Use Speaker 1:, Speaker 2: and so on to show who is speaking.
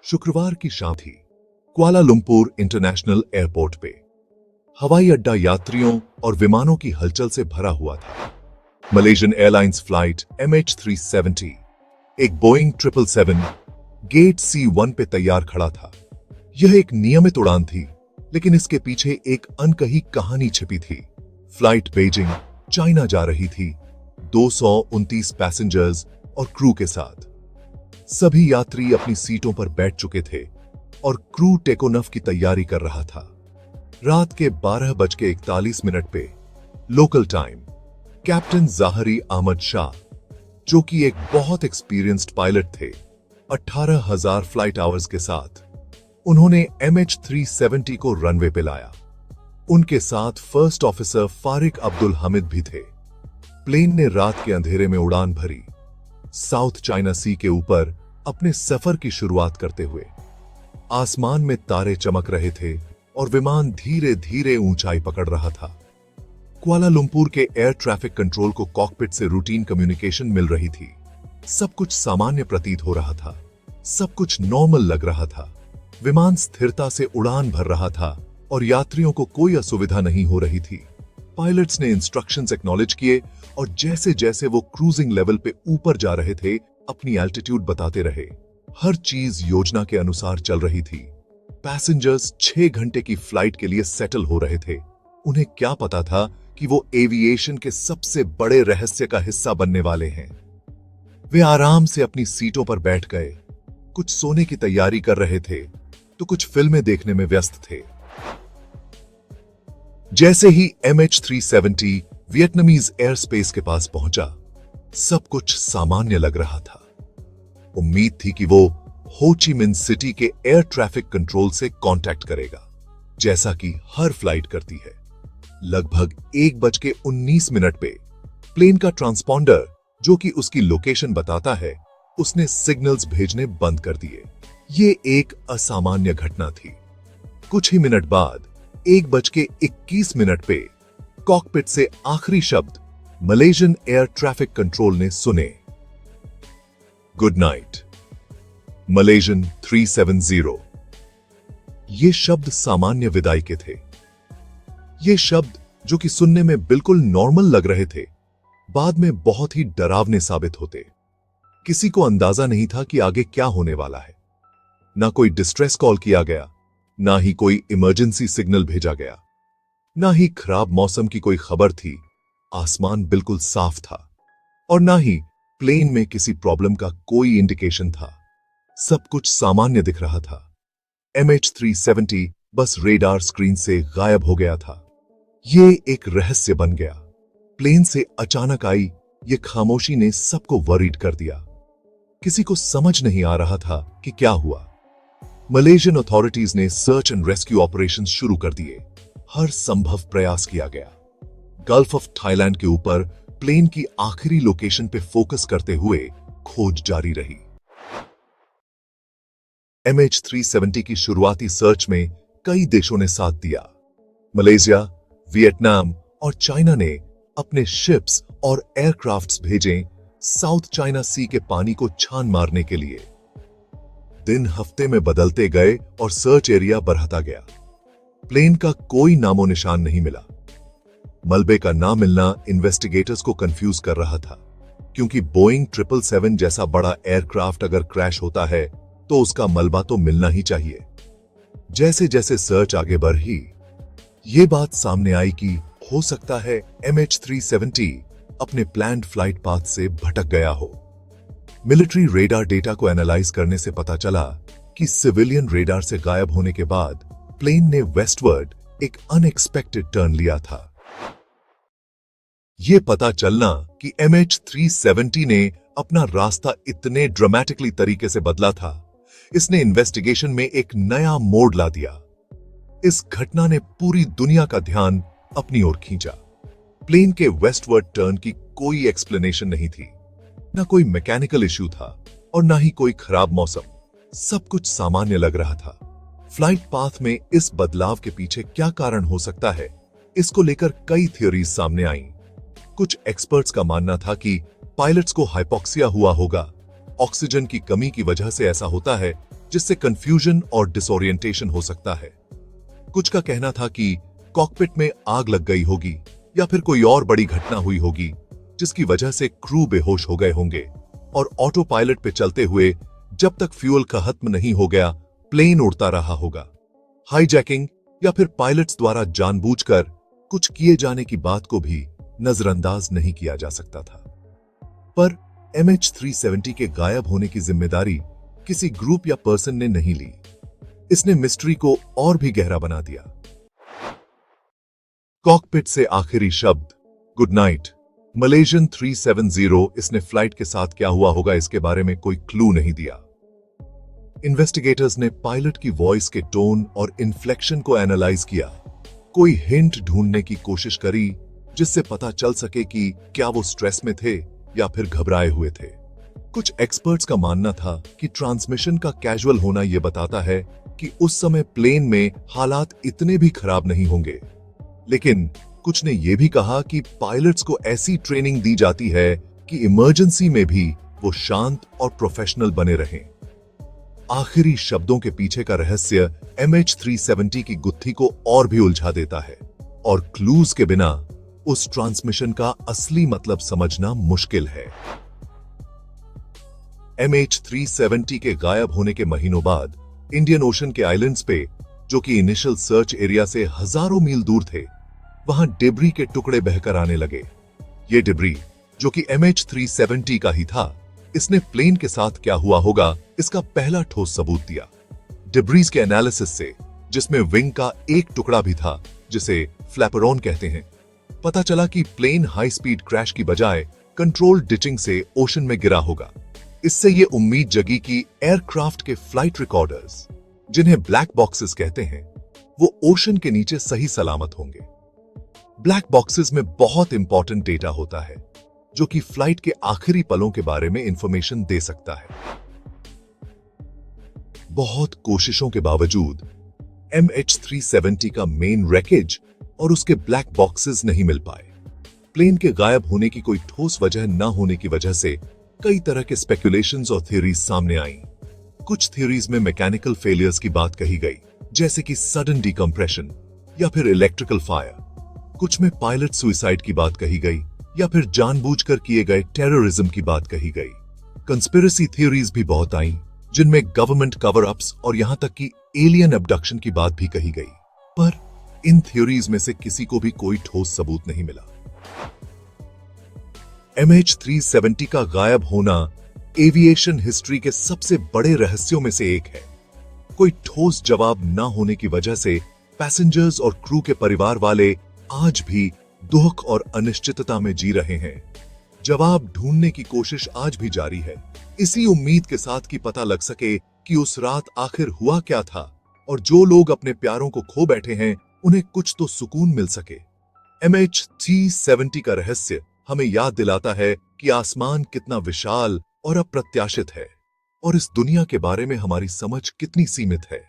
Speaker 1: शुक्रवार की शाम थी। कुआलालंपुर इंटरनेशनल एयरपोर्ट पे हवाई अड्डा यात्रियों और विमानों की हलचल से भरा हुआ था। मलेशियन एयरलाइंस फ्लाइट MH370 एक बोइंग 777 गेट C1 पे तैयार खड़ा था। यह एक नियमित उड़ान थी, लेकिन इसके पीछे एक अनकही कहानी छिपी थी। फ्लाइट बीजिंग, चाइना जा रही थी, 229 पैसेंजर्स और क्रू के साथ। सभी यात्री अपनी सीटों पर बैठ चुके थे और क्रू टेकोनफ की तैयारी कर रहा था। रात के 12:41 पे लोकल टाइम कैप्टन ज़ाहरी अहमद शाह, जो कि एक बहुत एक्सपीरियंस्ड पायलट थे, 18,000 फ्लाइट आवर्स के साथ उन्होंने MH370 को रनवे पे लाया। उनके साथ फर्स्ट ऑफिसर फारिक अब्दुल हमीद भी थे। प्लेन ने रात के अंधेरे में उड़ान भरी, साउथ चाइना सी के ऊपर अपने सफर की शुरुआत करते हुए। आसमान में तारे चमक रहे थे और विमान धीरे धीरे ऊंचाई पकड़ रहा था। कुआलालंपुर के एयर ट्रैफिक कंट्रोल को कॉकपिट से रूटीन कम्युनिकेशन मिल रही थी। सब कुछ सामान्य प्रतीत हो रहा था, सब कुछ नॉर्मल लग रहा था। विमान स्थिरता से उड़ान भर रहा था और यात्रियों को कोई असुविधा नहीं हो रही थी। पायलट्स ने इंस्ट्रक्शंस एक्नॉलेज किए और जैसे जैसे वो क्रूजिंग लेवल पे ऊपर जा रहे थे, अपनी एल्टीट्यूड बताते रहे। हर चीज योजना के अनुसार चल रही थी। पैसेंजर्स 6 घंटे की फ्लाइट के लिए सेटल हो रहे थे। उन्हें क्या पता था कि वो एविएशन के सबसे बड़े रहस्य का हिस्सा बनने वाले हैं। वे आराम से अपनी सीटों पर बैठ गए। कुछ सोने की तैयारी कर रहे थे तो कुछ फिल्में देखने में व्यस्त थे। जैसे ही MH370 वियतनामीज एयर स्पेस के पास पहुंचा, सब कुछ सामान्य लग रहा था। उम्मीद थी कि वो हो ची मिन सिटी के एयर ट्रैफिक कंट्रोल से कांटेक्ट करेगा, जैसा कि हर फ्लाइट करती है। लगभग 1:19 पे प्लेन का ट्रांसपॉन्डर, जो कि उसकी लोकेशन बताता है, उसने सिग्नल्स भेजने बंद कर दिए। ये एक असामान्य घटना थी। कुछ ही मिनट बाद 1:21 पे कॉकपिट से आखिरी शब्द मलेशियन एयर ट्रैफिक कंट्रोल ने सुने, गुड नाइट मलेशियन 370। ये शब्द सामान्य विदाई के थे। ये शब्द, जो कि सुनने में बिल्कुल नॉर्मल लग रहे थे, बाद में बहुत ही डरावने साबित होते। किसी को अंदाजा नहीं था कि आगे क्या होने वाला है। ना कोई डिस्ट्रेस कॉल किया गया, ना ही कोई इमरजेंसी सिग्नल भेजा गया, ना ही खराब मौसम की कोई खबर थी। आसमान बिल्कुल साफ था और ना ही प्लेन में किसी प्रॉब्लम का कोई इंडिकेशन था। सब कुछ सामान्य दिख रहा था। MH370 बस रेडार स्क्रीन से गायब हो गया था। ये एक रहस्य बन गया। प्लेन से अचानक आई ये खामोशी ने सबको वरीड कर दिया। किसी को समझ नहीं आ रहा था कि क्या हुआ। मलेशियन अथॉरिटीज ने सर्च एंड रेस्क्यू ऑपरेशंस शुरू कर दिए। हर संभव प्रयास किया गया। गल्फ ऑफ थाईलैंड के ऊपर प्लेन की आखिरी लोकेशन पे फोकस करते हुए खोज जारी रही। MH370 की शुरुआती सर्च में कई देशों ने साथ दिया। मलेशिया, वियतनाम और चाइना ने अपने शिप्स और एयरक्राफ्ट्स भेजे साउथ चाइना सी के पानी को छान मारने के लिए। दिन हफ्ते में बदलते गए और सर्च एरिया बढ़ता गया। प्लेन का कोई नामो निशान नहीं मिला। मलबे का ना मिलना इन्वेस्टिगेटर्स को कंफ्यूज कर रहा था, क्योंकि बोइंग 777 जैसा बड़ा एयरक्राफ्ट अगर क्रैश होता है तो उसका मलबा तो मिलना ही चाहिए। जैसे जैसे सर्च आगे बढ़ी, ये बात सामने आई कि हो सकता है MH370 अपने प्लान्ड फ्लाइट पाथ से भटक गया हो। मिलिट्री रेडार डेटा को एनालाइज करने से पता चला कि सिविलियन रेडार से गायब होने के बाद प्लेन ने वेस्टवर्ड एक अनएक्सपेक्टेड टर्न लिया था। यह पता चलना कि MH370 ने अपना रास्ता इतने ड्रामेटिकली तरीके से बदला था, इसने इन्वेस्टिगेशन में एक नया मोड़ ला दिया। इस घटना ने पूरी दुनिया का ध्यान अपनी ओर खींचा। प्लेन के वेस्टवर्ड टर्न की कोई एक्सप्लेनेशन नहीं थी, ना कोई मैकेनिकल इश्यू था और ना ही कोई खराब मौसम। सब कुछ सामान्य लग रहा था। फ्लाइट पाथ में इस बदलाव के पीछे क्या कारण हो सकता है, इसको लेकर कई थ्योरीज सामने आईं। कुछ एक्सपर्ट्स का मानना था कि पायलट्स को हाइपोक्सिया हुआ होगा ऑक्सीजन की कमी की वजह से ऐसा होता है, जिससे कंफ्यूजन और डिसोरिएंटेशन हो सकता है। कुछ का कहना था कि कॉकपिट में आग लग गई होगी या फिर कोई और बड़ी घटना हुई होगी, जिसकी वजह से क्रू बेहोश हो गए होंगे और ऑटो पायलट पे चलते हुए जब तक फ्यूल खत्म नहीं हो गया प्लेन उड़ता रहा होगा। हाईजैकिंग या फिर पायलट्स द्वारा जानबूझकर कुछ किए जाने की बात को भी नजरअंदाज नहीं किया जा सकता था। पर MH370 के गायब होने की जिम्मेदारी किसी ग्रुप या पर्सन ने नहीं ली। इसने मिस्ट्री को और भी गहरा बना दिया। कॉकपिट से आखिरी शब्द गुड नाइट। मलेशियन 370 इसने फ्लाइट के साथ क्या हुआ होगा इसके बारे में कोई क्लू नहीं दिया। इन्वेस्टिगेटर्स ने पायलट की वॉइस के टोन और इन्फ्लेक्शन को एनालाइज किया, कोई हिंट ढूंढने की कोशिश करी जिससे पता चल सके कि क्या वो स्ट्रेस में थे या फिर घबराए हुए थे। कुछ एक्सपर्ट्स का मानना था कि ट्रांसमिशन का कैजुअल होना यह बताता है कि उस समय प्लेन में हालात इतने भी खराब नहीं होंगे, लेकिन कुछ ने यह भी कहा कि पायलट्स को ऐसी ट्रेनिंग दी जाती है कि इमरजेंसी में भी वो शांत और प्रोफेशनल बने रहें। आखिरी शब्दों के पीछे का रहस्य MH370 की गुत्थी को और भी उलझा देता है और क्लूज के बिना उस ट्रांसमिशन का असली मतलब समझना मुश्किल है। MH370 के गायब होने के महीनों बाद इंडियन ओशन के आइलैंड्स पे, जो कि इनिशियल सर्च एरिया से हजारों मील दूर थे, वहां डिब्री के टुकड़े बहकर आने लगे। ये डिब्री, जो कि MH370 का ही था, इसने प्लेन के साथ क्या हुआ होगा इसका पहला ठोस सबूत दिया। डिब्रीज के एनालिसिस से, जिसमें विंग का एक टुकड़ा भी था जिसे फ्लैपरॉन कहते हैं, पता चला कि प्लेन हाई स्पीड क्रैश की बजाय कंट्रोल डिचिंग से ओशन में गिरा होगा। इससे ये उम्मीद जगी कि एयरक्राफ्ट के फ्लाइट रिकॉर्डर्स, जिन्हें ब्लैक बॉक्सेस कहते हैं, वो ओशन के नीचे सही सलामत होंगे। ब्लैक बॉक्सेस में बहुत इंपॉर्टेंट डेटा होता है जो कि फ्लाइट के आखिरी पलों के बारे में इंफॉर्मेशन दे सकता है। बहुत कोशिशों के बावजूद MH370 का मेन रैकेज और उसके ब्लैक बॉक्सेस नहीं मिल पाए। प्लेन के गायब होने की कोई ठोस वजह न होने की वजह से कई तरह के स्पेकुलेशंस और थ्योरीज सामने आई। कुछ थ्योरीज में मैकेनिकल फेलियर्स की बात कही गई, जैसे कि सडन डिकम्प्रेशन या फिर इलेक्ट्रिकल फायर। कुछ में पायलट सुइसाइड की बात कही गई या फिर जानबूझकर किए गए टेररिज्म की बात कही गई। कंस्पिरेसी थ्योरीज भी बहुत आई, जिनमें गवर्नमेंट कवर अप्स और यहां तक कि एलियन अबडक्शन की बात भी कही गई। पर इन थ्योरीज में से किसी को भी कोई ठोस सबूत नहीं मिला। MH370 का गायब होना एविएशन हिस्ट्री के सबसे बड़े रहस्यों में से एक है। कोई ठोस जवाब न होने की वजह से पैसेंजर्स और क्रू के परिवार वाले आज भी दुख और अनिश्चितता में जी रहे हैं। जवाब ढूंढने की कोशिश आज भी जारी है, इसी उम्मीद के साथ कि पता लग सके कि उस रात आखिर हुआ क्या था और जो लोग अपने प्यारों को खो बैठे हैं उन्हें कुछ तो सुकून मिल सके। MH370 का रहस्य हमें याद दिलाता है कि आसमान कितना विशाल और अप्रत्याशित है और इस दुनिया के बारे में हमारी समझ कितनी सीमित है।